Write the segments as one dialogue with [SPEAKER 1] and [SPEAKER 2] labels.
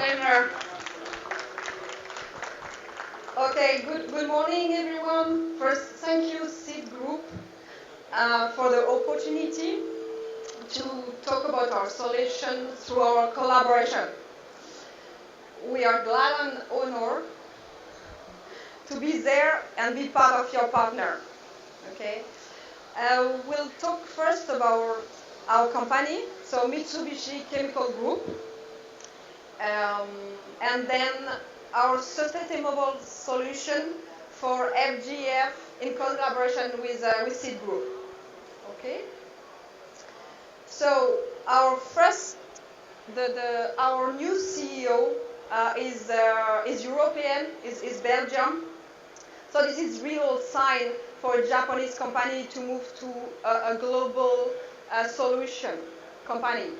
[SPEAKER 1] pleasure. Okay, good morning, everyone. First, thank you, CEAD Group, for the opportunity to talk about our solution through our collaboration. We are glad and honored to be there and be part of your partner. Okay, we'll talk first about our company, so Mitsubishi Chemical Group, and then our sustainable solution for FGF in collaboration with CEAD Group. Okay. So our our new CEO is European, is Belgium. So this is real sign for a Japanese company to move to a global solution company,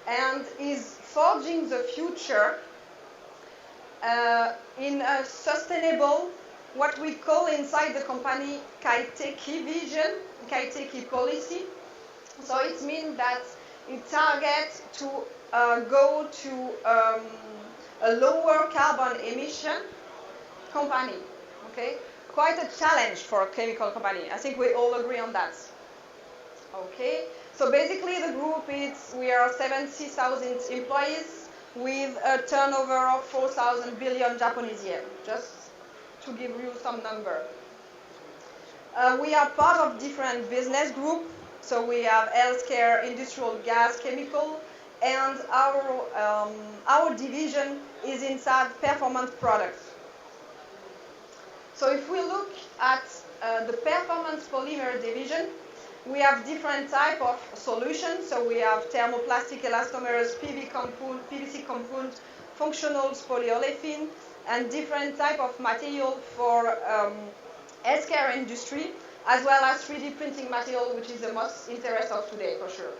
[SPEAKER 1] and is forging the future in a sustainable, what we call inside the company, Kaiteki vision, Kaiteki policy. So it means that it targets to go to a lower carbon emission company. Okay, quite a challenge for a chemical company. I think we all agree on that. Okay, so basically the group we are 70,000 employees with a turnover of 4,000 billion Japanese yen, just to give you some number. We are part of different business groups. So we have healthcare, industrial, gas, chemical, and our division is inside performance products. So if we look at the performance polymer division, we have different type of solutions. So we have thermoplastic elastomers, PVC compound, functionals, polyolefin, and different type of material for healthcare industry, as well as 3D printing material, which is the most interest of today, for sure.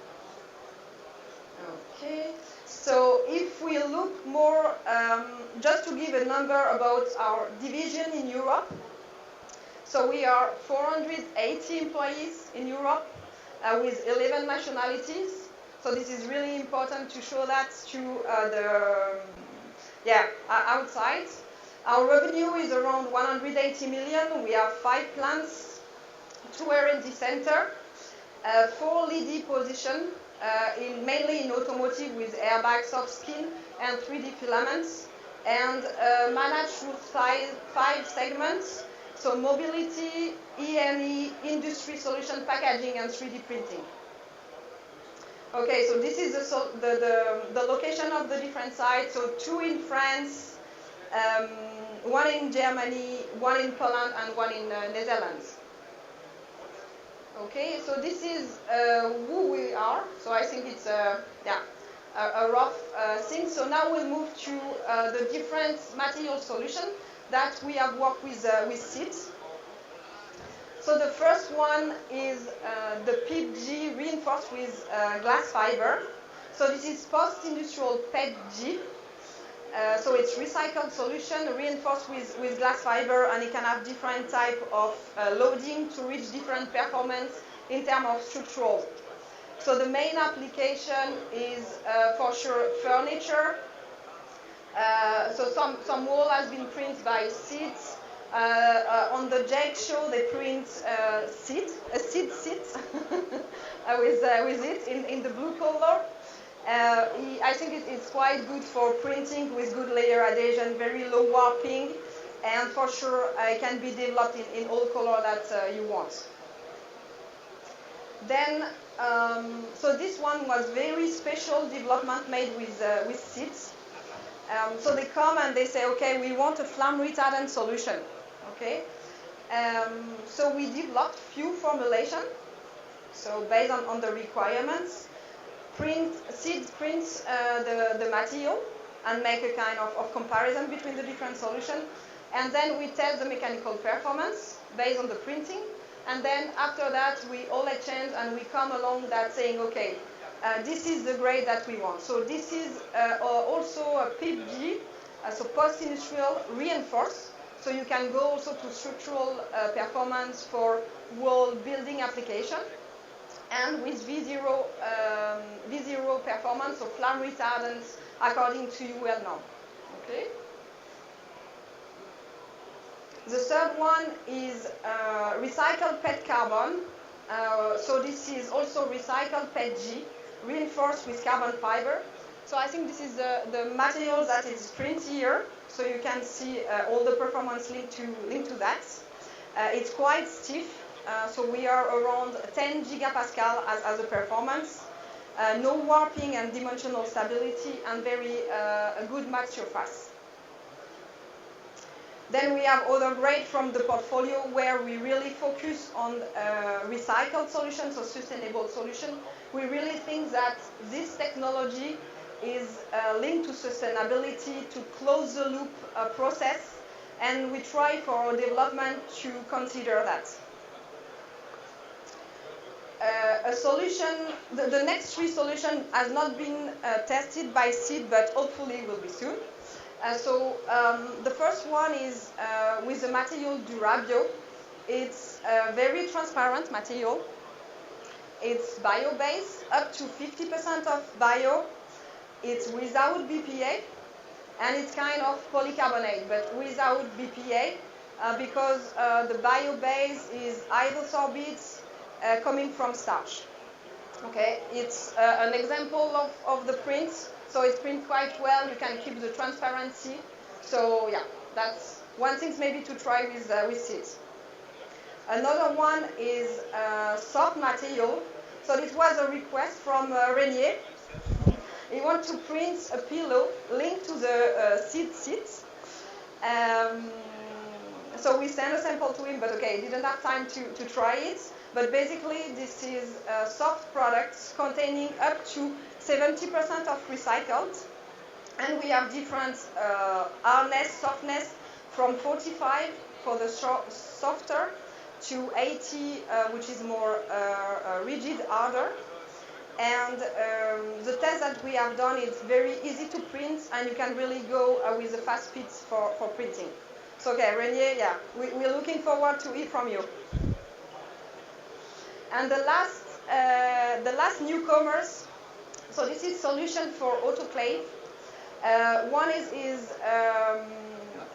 [SPEAKER 1] Okay, so if we look more, just to give a number about our division in Europe, so we are 480 employees in Europe with 11 nationalities. So this is really important to show that to outside. Our revenue is around 180 million. We have 5 plants, 2 R&D center, 4 leading position, mainly in automotive with airbags, soft skin, and 3D filaments, and managed through 5 segments. So mobility, E&E, industry solution, packaging, and 3D printing. Okay, so this is the location of the different sites. So 2 in France, 1 in Germany, 1 in Poland, and 1 in Netherlands. Okay, so this is who we are. So I think it's a rough thing. So now we'll move to the different material solution that we have worked with CEAD. So the first one is the PETG reinforced with glass fiber. So this is post-industrial PETG. So it's recycled solution reinforced with glass fiber, and it can have different type of loading to reach different performance in terms of structural. So the main application is for sure furniture. So some wall has been printed by CEAD. On the Jake show, they print a CEAD seat with it in the blue color. I think it's quite good for printing with good layer adhesion, very low warping, and for sure it can be developed in all color that you want. Then, so this one was very special development made with CEAD. So they come and they say, okay, we want a flame retardant solution. Okay, so we developed few formulation. So based on the requirements, CEAD prints the material and make a kind of comparison between the different solutions. And then we test the mechanical performance based on the printing. And then after that, we all exchange and we come along that saying, okay, this is the grade that we want. So this is also a PETG, so post-industrial reinforced. So you can go also to structural performance for wall building application. And with V0 performance, so flame retardants according to UL norm. Okay. The third one is recycled PET carbon. So this is also recycled PETG, reinforced with carbon fiber. So I think this is the material that is printed here. So you can see all the performance linked to that. It's quite stiff. So we are around 10 gigapascal as a performance. No warping and dimensional stability, and very good match surface. Then we have other grades from the portfolio where we really focus on recycled solutions or sustainable solution. We really think that this technology is linked to sustainability, to close the loop process, and we try for our development to consider that. A solution, the next three solutions has not been tested by CEAD, but hopefully will be soon. So the first one is with the material Durabio. It's a very transparent material. It's bio-based, up to 50% of bio. It's without BPA, and it's kind of polycarbonate, but without BPA, because the bio-base is isosorbates coming from starch. Okay, it's an example of the print. So it's printed quite well. You can keep the transparency. So yeah, that's one thing maybe to try with seeds. Another one is soft material. So this was a request from Renier. He wants to print a pillow linked to the seed seats. So we sent a sample to him, but okay, didn't have time to try it. But basically, this is soft products containing up to 70% of recycled, and we have different hardness, softness, from 45 for the softer to 80, which is more rigid, harder. And the test that we have done is very easy to print, and you can really go with the fast speeds for printing. So okay, Renier, yeah, we're looking forward to hear from you. And the last newcomers. So this is solution for autoclave. One is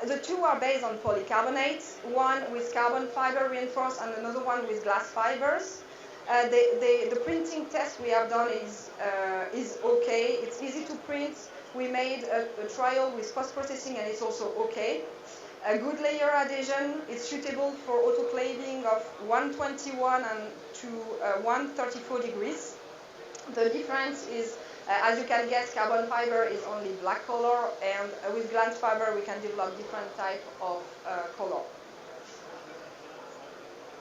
[SPEAKER 1] the two are based on polycarbonate. One with carbon fiber reinforced, and another one with glass fibers. The printing test we have done is okay. It's easy to print. We made a trial with post-processing, and it's also okay. A good layer adhesion. It's suitable for autoclaving of 121 and to 134 degrees. The difference is, as you can guess, carbon fiber is only black color, and with glass fiber we can develop different type of color.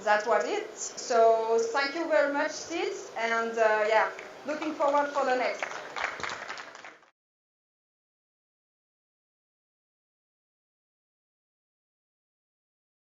[SPEAKER 1] That's what it. So thank you very much, Sid, and yeah, looking forward for the next.